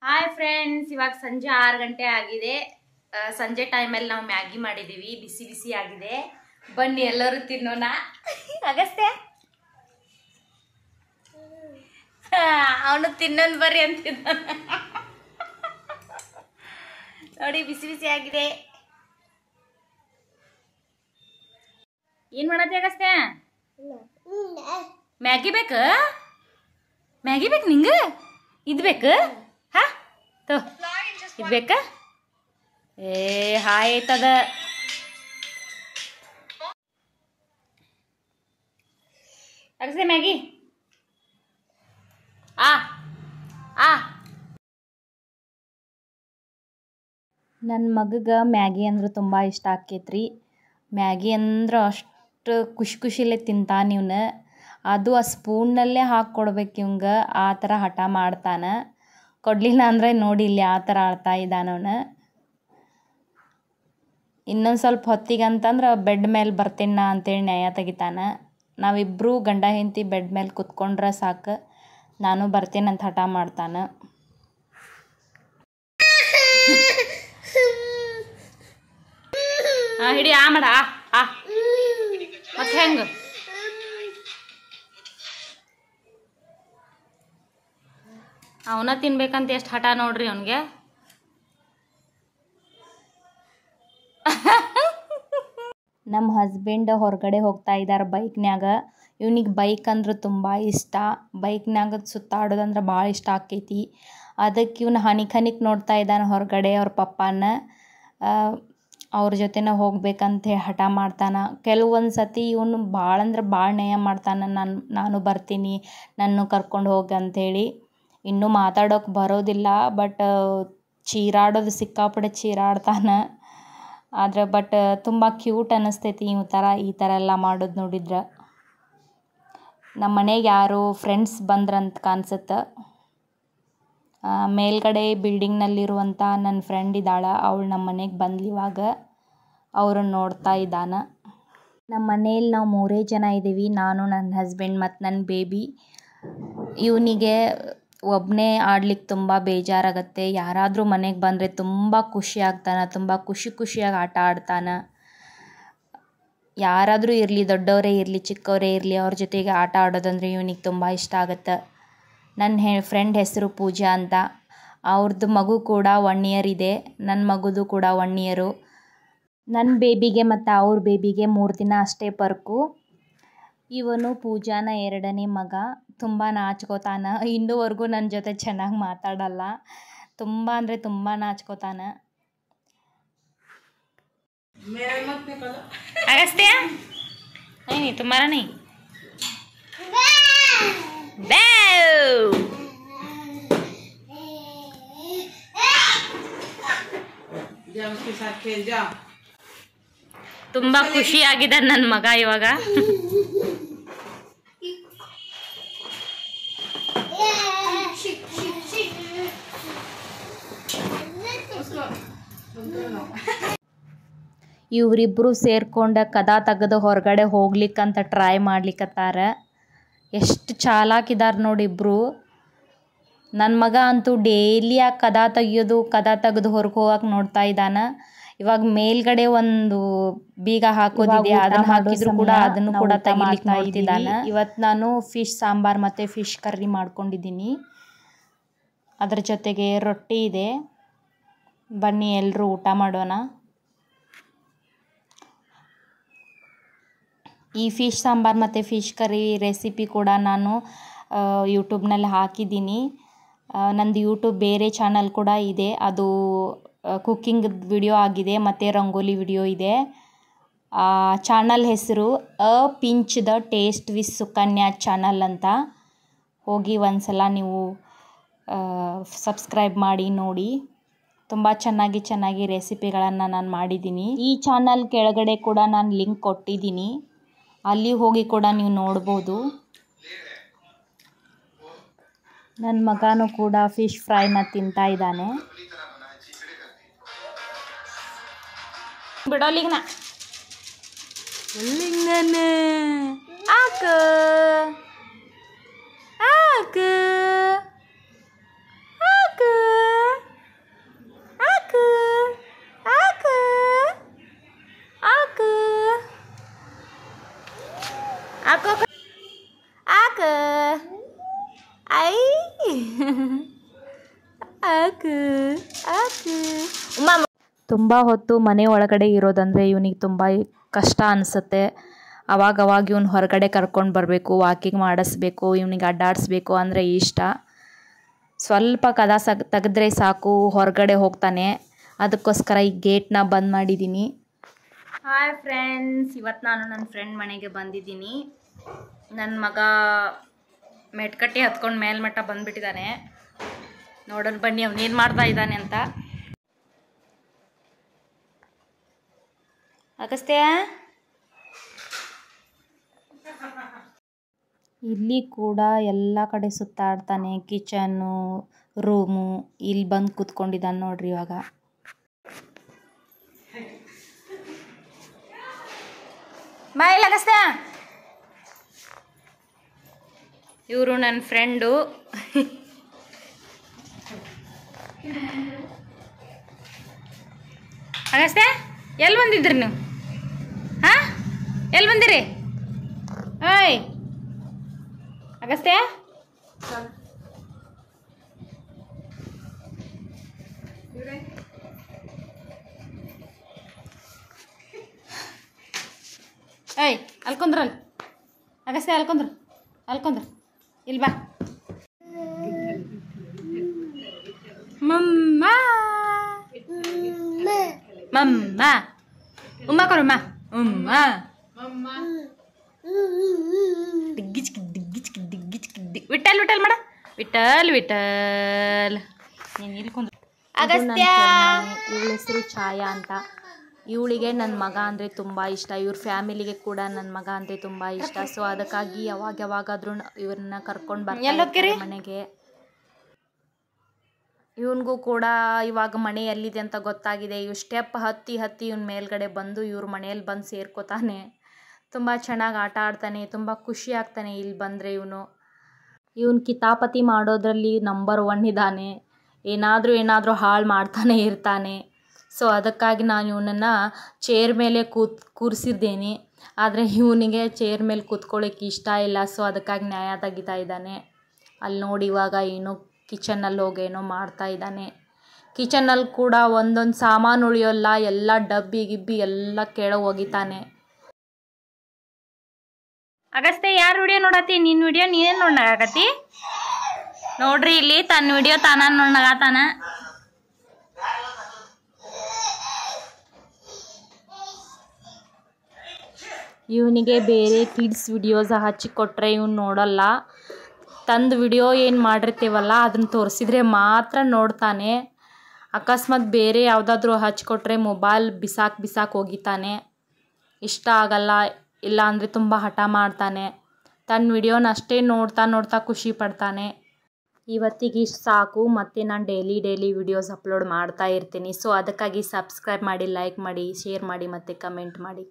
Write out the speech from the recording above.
Hi friends, ಇವಾಗ ಸಂಜೆ 6 ಗಂಟೆ ಆಗಿದೆ. ಸಂಜೆ ಟೈಮಲ್ಲಿ ನಾವು ಮ್ಯಾಗಿ ಮಾಡಿದ್ದೀವಿ. ಬಿಸಿ ಬಿಸಿ ಆಗಿದೆ. ಬನ್ನಿ ಎಲ್ಲರೂ ತಿನ್ನೋಣ. ಅಗಸ್ತ್ಯ ಅವನು ತಿನ್ನೋನ್ ಬರ್ರಿ ಅಂತಿದ್ದ. ನೋಡಿ ಬಿಸಿ ಬಿಸಿ ಆಗಿದೆ. ಏನ್ ಮಾಡತ್ತೆ ಅಗಸ್ತ್ಯ? ಮ್ಯಾಗಿ ಬೇಕು? ಮ್ಯಾಗಿ ಬೇಕು ನಿಂಗೆ? ಇದು ಬೇಕು? ಹಾ ತೋ ಇದು ಬೇಕಾ? ಹಾಯ್ ಐತದ. ಅಗಸ್ತ್ಯ ಮ್ಯಾಗಿ ಆ ಆ ನನ್ನ ಮಗಗೆ ಮ್ಯಾಗಿ ಅಂದ್ರೆ ತುಂಬ ಇಷ್ಟ ಆಕೈತ್ರಿ. ಮ್ಯಾಗಿ ಅಂದ್ರೆ ಅಷ್ಟು ಖುಷಿ ಖುಷಿಲೇ ತಿಂತಾನೆ ಇವನು. ಅದು ಆ ಸ್ಪೂನ್ನಲ್ಲೇ ಹಾಕ್ಕೊಡ್ಬೇಕು ಇವಂಗೆ. ಆ ಥರ ಹಠ ಮಾಡ್ತಾನೆ. ಕೊಡಲಿಲ್ಲ ಅಂದರೆ ನೋಡಿ ಇಲ್ಲಿ ಆ ಥರ ಆಡ್ತಾ ಇದ್ದಾನವನು. ಇನ್ನೊಂದು ಸ್ವಲ್ಪ ಹೊತ್ತಿಗೆ ಅಂತಂದ್ರೆ ಬೆಡ್ ಮೇಲೆ ಬರ್ತೀನಿ ನಾ ಅಂತೇಳಿ ನ್ಯಾಯ ತೆಗಿತಾನೆ. ನಾವಿಬ್ಬರು ಗಂಡ ಹೆಂಡತಿ ಬೆಡ್ ಮೇಲೆ ಕುತ್ಕೊಂಡ್ರೆ ಸಾಕು, ನಾನು ಬರ್ತೀನಿ ಅಂತ ಹಠ ಮಾಡ್ತಾನೆ. ಹಿಡಿ ಆ ಮಾಡ ಆ ಮತ್ತೆ ಹೆಂಗೆ? ಅವನ ತಿನ್ಬೇಕಂತ ಎಷ್ಟು ಹಠ ನೋಡ್ರಿ ಅವನಿಗೆ. ನಮ್ಮ ಹಸ್ಬೆಂಡ್ ಹೊರಗಡೆ ಹೋಗ್ತಾ ಇದ್ದಾರೆ ಬೈಕ್ನ್ಯಾಗ. ಇವನಿಗೆ ಬೈಕ್ ಅಂದ್ರೆ ತುಂಬ ಇಷ್ಟ. ಬೈಕ್ನ್ಯಾಗ ಸುತ್ತಾಡೋದಂದ್ರೆ ಭಾಳ ಇಷ್ಟ ಆಕೈತಿ. ಅದಕ್ಕೆ ಇವನು ಹನಿಕ್ ನೋಡ್ತಾ ಇದ್ದಾನೆ ಹೊರಗಡೆ ಅವ್ರ ಪಪ್ಪನ. ಅವ್ರ ಜೊತೆನ ಹೋಗ್ಬೇಕಂತ ಹಠ ಮಾಡ್ತಾನೆ. ಕೆಲವೊಂದು ಸತಿ ಇವನು ಭಾಳ ಅಂದ್ರೆ ಭಾಳ ನ್ಯಾಯ ಮಾಡ್ತಾನೆ. ನಾನು ಬರ್ತೀನಿ, ನನ್ನ ಕರ್ಕೊಂಡು ಹೋಗಿ ಅಂಥೇಳಿ. ಇನ್ನೂ ಮಾತಾಡೋಕೆ ಬರೋದಿಲ್ಲ, ಬಟ್ ಚೀರಾಡೋದು ಸಿಕ್ಕಾಪಟ್ಟೆ ಚೀರಾಡ್ತಾನೆ. ಆದರೆ ಬಟ್ ತುಂಬ ಕ್ಯೂಟ್ ಅನ್ನಿಸ್ತೈತಿ ಈ ಥರ ಎಲ್ಲ ಮಾಡೋದು ನೋಡಿದ್ರೆ. ನಮ್ಮ ಮನೆಗೆ ಯಾರೋ ಫ್ರೆಂಡ್ಸ್ ಬಂದ್ರಂತ ಕಾಣಿಸುತ್ತೆ. ಮೇಲ್ಗಡೆ ಬಿಲ್ಡಿಂಗ್ನಲ್ಲಿರುವಂಥ ನನ್ನ ಫ್ರೆಂಡ್ ಇದ್ದಾಳೆ, ಅವಳು ನಮ್ಮ ಮನೆಗೆ ಬಂದ್ಲು ಇವಾಗ. ಅವ್ರನ್ನ ನೋಡ್ತಾ ಇದ್ದಾನೆ. ನಮ್ಮ ಮನೇಲಿ ನಾವು 3 ಜನ ಇದ್ದೀವಿ, ನಾನು, ನನ್ನ ಹಸ್ಬೆಂಡ್ ಮತ್ತು ನನ್ನ ಬೇಬಿ. ಇವನಿಗೆ ಒಬ್ಬನೇ ಆಡ್ಲಿಕ್ಕೆ ತುಂಬ ಬೇಜಾರಾಗತ್ತೆ. ಯಾರಾದರೂ ಮನೆಗೆ ಬಂದರೆ ತುಂಬ ಖುಷಿ ಆಗ್ತಾನೆ, ತುಂಬ ಖುಷಿಯಾಗಿ ಆಟ ಆಡ್ತಾನೆ. ಯಾರಾದರೂ ಇರಲಿ, ದೊಡ್ಡವರೇ ಇರಲಿ ಚಿಕ್ಕವರೇ ಇರಲಿ, ಅವ್ರ ಜೊತೆಗೆ ಆಟ ಆಡೋದಂದರೆ ಇವನಿಗೆ ತುಂಬ ಇಷ್ಟ ಆಗುತ್ತೆ. ನನ್ನ ಫ್ರೆಂಡ್ ಹೆಸರು ಪೂಜಾ ಅಂತ. ಅವ್ರದ್ದು ಮಗು ಕೂಡ 1 ಇಯರ್ ಇದೆ. ನನ್ನ ಮಗುದು ಕೂಡ 1 ಇಯರು. ನನ್ನ ಬೇಬಿಗೆ ಮತ್ತು ಅವ್ರ ಬೇಬಿಗೆ 3 ದಿನ ಅಷ್ಟೇ ಪರ್ಕು. ಇವನು ಪೂಜಾನ 2ನೇ ಮಗ. ತುಂಬ ನಾಚ್ಕೋತಾನೆ. ಇನ್ನೂವರೆಗೂ ನನ್ನ ಜೊತೆ ಚೆನ್ನಾಗಿ ಮಾತಾಡಲ್ಲ. ತುಂಬ ಅಂದರೆ ತುಂಬ ನಾಚ್ಕೋತಾನೆ. ಅಗಸ್ತ್ಯ नहीं तुम्हारा नहीं ತುಂಬ ಖುಷಿಯಾಗಿದೆ ನನ್ನ ಮಗ ಇವಾಗ. ಇವರಿಬ್ಬರು ಸೇರ್ಕೊಂಡು ಕದ ತೆಗೆದು ಹೊರಗಡೆ ಹೋಗ್ಲಿಕ್ಕಂತ ಟ್ರೈ ಮಾಡ್ಲಿಕ್ಕತ್ತಾರ. ಎಷ್ಟು ಚಾಲಾಕಿದ್ದಾರೆ ನೋಡಿ ಇಬ್ಬರು. ನನ್ನ ಮಗ ಅಂತೂ ಡೈಲಿ ಆ ಕದ ತೆಗೆದು ಹೊರಗೆ ಹೋಗಕ್ಕೆ ನೋಡ್ತಾ ಇದ್ದಾನೆ. ಇವಾಗ ಮೇಲ್ಗಡೆ ಒಂದು ಬೀಗ ಹಾಕೋದಿದೆ, ಅದನ್ನು ಹಾಕಿದ್ರು ಕೂಡ ಅದನ್ನು ಕೂಡ ತೆಗಿಲಿಕ್ಕೆ ನೋಡ್ತಿದ್ದಾನೆ. ಇವತ್ತು ನಾನು ಫಿಶ್ ಸಾಂಬಾರ್ ಮತ್ತು ಫಿಶ್ ಕರ್ರಿ ಮಾಡ್ಕೊಂಡಿದ್ದೀನಿ. ಅದ್ರ ಜೊತೆಗೆ ರೊಟ್ಟಿ ಇದೆ. ಬನ್ನಿ ಎಲ್ಲರೂ ಊಟ ಮಾಡೋಣ. ಈ ಫಿಶ್ ಸಾಂಬಾರ್ ಮತ್ತು ಫಿಶ್ ಕರ್ರಿ ರೆಸಿಪಿ ಕೂಡ ನಾನು ಯೂಟ್ಯೂಬ್ನಲ್ಲಿ ಹಾಕಿದ್ದೀನಿ. ನಂದು ಯೂಟ್ಯೂಬ್ ಬೇರೆ ಚಾನಲ್ ಕೂಡ ಇದೆ. ಅದು ಕುಕ್ಕಿಂಗ್ ವಿಡಿಯೋ ಆಗಿದೆ ಮತ್ತು ರಂಗೋಲಿ ವಿಡಿಯೋ ಇದೆ. ಚಾನಲ್ ಹೆಸರು ಅ pinch the taste with Sukanya channel ಅಂತ. ಹೋಗಿ ಒಂದ್ಸಲ ನೀವು ಸಬ್ಸ್ಕ್ರೈಬ್ ಮಾಡಿ ನೋಡಿ. ತುಂಬ ಚೆನ್ನಾಗಿ ರೆಸಿಪಿಗಳನ್ನು ನಾನು ಮಾಡಿದ್ದೀನಿ. ಈ ಚಾನಲ್ ಕೆಳಗಡೆ ಕೂಡ ನಾನು ಲಿಂಕ್ ಕೊಟ್ಟಿದ್ದೀನಿ, ಅಲ್ಲಿ ಹೋಗಿ ಕೂಡ ನೀವು ನೋಡ್ಬೋದು. ನನ್ನ ಮಗನೂ ಕೂಡ ಫಿಶ್ ಫ್ರೈನ ತಿಂತಾ ಇದ್ದಾನೆ. ಬಿಡೋಲಿಗ್ನ ಆಕ ಆಕ ಆಕ ಆಕು ಆಕು ತುಂಬ ಹೊತ್ತು ಮನೆ ಒಳಗಡೆ ಇರೋದಂದರೆ ಇವನಿಗೆ ತುಂಬ ಕಷ್ಟ ಅನಿಸುತ್ತೆ. ಅವಾಗವಾಗ ಇವ್ನು ಹೊರಗಡೆ ಕರ್ಕೊಂಡು ಬರಬೇಕು, ವಾಕಿಂಗ್ ಮಾಡಿಸ್ಬೇಕು, ಇವನಿಗೆ ಅಡ್ಡಾಡಿಸ್ಬೇಕು ಅಂದರೆ ಇಷ್ಟ. ಸ್ವಲ್ಪ ಕದ ತೆಗೆದ್ರೆ ಸಾಕು ಹೊರಗಡೆ ಹೋಗ್ತಾನೆ. ಅದಕ್ಕೋಸ್ಕರ ಈ ಗೇಟ್ನ ಬಂದ್ ಮಾಡಿದ್ದೀನಿ. ಹಾಯ್ ಫ್ರೆಂಡ್ಸ್, ಇವತ್ತು ನಾನು ನನ್ನ ಫ್ರೆಂಡ್ ಮನೆಗೆ ಬಂದಿದ್ದೀನಿ. ನನ್ನ ಮಗ ಮೆಟ್ಕಟ್ಟಿ ಹತ್ಕೊಂಡು ಮೇಲ್ಮಟ್ಟ ಬಂದುಬಿಟ್ಟಿದ್ದಾನೆ. ನೋಡೋಣ ಬನ್ನಿ ಅವನೇನು ಮಾಡ್ತಾ ಇದ್ದಾನೆ ಅಂತ. ಅಗಸ್ತ್ಯ, ಇಲ್ಲಿ ಕೂಡ ಎಲ್ಲ ಕಡೆ ಸುತ್ತಾಡ್ತಾನೆ. ಕಿಚನ್ನು, ರೂಮು, ಇಲ್ಲಿ ಬಂದು ಕೂತ್ಕೊಂಡಿದ್ದಾನೆ ನೋಡ್ರಿ ಇವಾಗ. ಬಾ ಇಲ್ಲ ಅಗಸ್ತ್ಯ. ಇವರು ನನ್ನ ಫ್ರೆಂಡು. ಅಗಸ್ತ್ಯ, ಎಲ್ಲಿ ಬಂದಿದ್ರಿ ನೀವು? ಹಾಂ, ಎಲ್ಲಿ ಬಂದಿರಿ? ಓಯ್ ಅಗಸ್ತ್ಯ, ಏಯ್ ಅಲ್ಕೊಂಡ್ರಲ್ಲಿ ಅಗಸ್ತ್ಯ, ಅಲ್ಕೊಂಡ್ರು ಇಲ್ಲಿ ಬಾ. ಮಮ್ಮ ಮಮ್ಮ ಉಮ್ಮ ಕೊರಮ್ಮ ಉಮ್ಮ ದಿಗ್ಗಿಚ್ಕಿ ದಿಗ್ಗಿಚ್ಕಿ ದಿಗ್ಗಿಚ್ಕಿ ದಿಗ್ ವಿಠಲ್ ವಿಠಲ್ ಮಾಡ ವಿಠಲ್ ವಿಠಲ್. ನೀನು ಇಲ್ಕೊಂಡ್ರು. ಅಗಸ್ತ್ಯ, ಇವಳ ಹೆಸರು ಛಾಯಾ ಅಂತ. ಇವಳಿಗೆ ನನ್ನ ಮಗ ಅಂದರೆ ತುಂಬ ಇಷ್ಟ. ಇವ್ರ ಫ್ಯಾಮಿಲಿಗೆ ಕೂಡ ನನ್ನ ಮಗ ಅಂದರೆ ತುಂಬ ಇಷ್ಟ. ಸೊ ಅದಕ್ಕಾಗಿ ಯಾವಾಗಾದ್ರೂ ಇವ್ರನ್ನ ಕರ್ಕೊಂಡು ಬರ್ತಾರೆ ಮನೆಗೆ. ಇವನಿಗೂ ಕೂಡ ಇವಾಗ ಮನೆ ಎಲ್ಲಿದೆ ಅಂತ ಗೊತ್ತಾಗಿದೆ. ಇವ್ ಸ್ಟೆಪ್ ಹತ್ತಿ ಇವನ ಮೇಲ್ಗಡೆ ಬಂದು ಇವ್ರ ಮನೆಯಲ್ಲಿ ಬಂದು ಸೇರ್ಕೋತಾನೆ. ತುಂಬ ಚೆನ್ನಾಗಿ ಆಟ ಆಡ್ತಾನೆ, ತುಂಬ ಖುಷಿ ಆಗ್ತಾನೆ ಇಲ್ಲಿ ಬಂದರೆ. ಇವನು ಕಿತಾಪತಿ ಮಾಡೋದ್ರಲ್ಲಿ ನಂಬರ್ 1 ಇದ್ದಾನೆ. ಏನಾದರೂ ಹಾಳು ಮಾಡ್ತಾನೆ ಇರ್ತಾನೆ. ಸೊ ಅದಕ್ಕಾಗಿ ನಾನು ಇವನನ್ನು ಚೇರ್ ಮೇಲೆ ಕೂರಿಸಿದ್ದೇನೆ. ಆದರೆ ಇವನಿಗೆ ಚೇರ್ ಮೇಲೆ ಕೂತ್ಕೊಳ್ಳೋಕ್ಕೆ ಇಷ್ಟ ಇಲ್ಲ. ಸೊ ಅದಕ್ಕಾಗಿ ನ್ಯಾಯ ತೆಗಿತಾ ಇದ್ದಾನೆ. ಅಲ್ಲಿ ನೋಡಿ ಇವಾಗ ಏನೋ ಕಿಚನ್ನಲ್ಲಿ ಹೋಗೇನೋ ಮಾಡ್ತಾ ಇದ್ದಾನೆ. ಕಿಚನ್ನಲ್ಲಿ ಕೂಡ ಒಂದೊಂದು ಸಾಮಾನು ಉಳಿಯೋಲ್ಲ, ಎಲ್ಲ ಡಬ್ಬಿ ಗಿಬ್ಬಿ ಎಲ್ಲ ಕೆಳಗೆ ಒಗಿತಾನೆ. ಅಗಸ್ತ್ಯ, ಯಾರು ವಿಡಿಯೋ ನೋಡತ್ತಿ? ನಿನ್ನ ವಿಡಿಯೋ ನೀನೇನು ನೋಡಾಕತ್ತಿ? ನೋಡ್ರಿ ಇಲ್ಲಿ ತನ್ನ ವಿಡಿಯೋ ತಾನ ನೋಡಾತಾನ. ಇವನಿಗೆ ಬೇರೆ ಕಿಡ್ಸ್ ವಿಡಿಯೋಸ್ ಹಚ್ಚಿಕೊಟ್ರೆ ಇವನು ನೋಡಲ್ಲ. ತಂದು ವಿಡಿಯೋ ಏನು ಮಾಡಿರ್ತೀವಲ್ಲ ಅದನ್ನು ತೋರಿಸಿದ್ರೆ ಮಾತ್ರ ನೋಡ್ತಾನೆ. ಅಕಸ್ಮಾತ್ ಬೇರೆ ಯಾವುದಾದ್ರೂ ಹಚ್ಚಿಕೊಟ್ರೆ ಮೊಬೈಲ್ ಬಿಸಾಕ್ ಹೋಗಿತಾನೆ. ಇಷ್ಟ ಆಗಲ್ಲ, ಇಲ್ಲ ಅಂದರೆ ತುಂಬ ಹಠ ಮಾಡ್ತಾನೆ. ತನ್ನ ವಿಡಿಯೋನ ಅಷ್ಟೇ ನೋಡ್ತಾ ಖುಷಿ ಪಡ್ತಾನೆ. ಇವತ್ತಿಗೆ ಇಷ್ಟು ಸಾಕು. ಮತ್ತು ನಾನು ಡೈಲಿ ವಿಡಿಯೋಸ್ ಅಪ್ಲೋಡ್ ಮಾಡ್ತಾ ಇರ್ತೀನಿ. ಸೊ ಅದಕ್ಕಾಗಿ ಸಬ್ಸ್ಕ್ರೈಬ್ ಮಾಡಿ, ಲೈಕ್ ಮಾಡಿ, ಶೇರ್ ಮಾಡಿ ಮತ್ತು ಕಮೆಂಟ್ ಮಾಡಿ.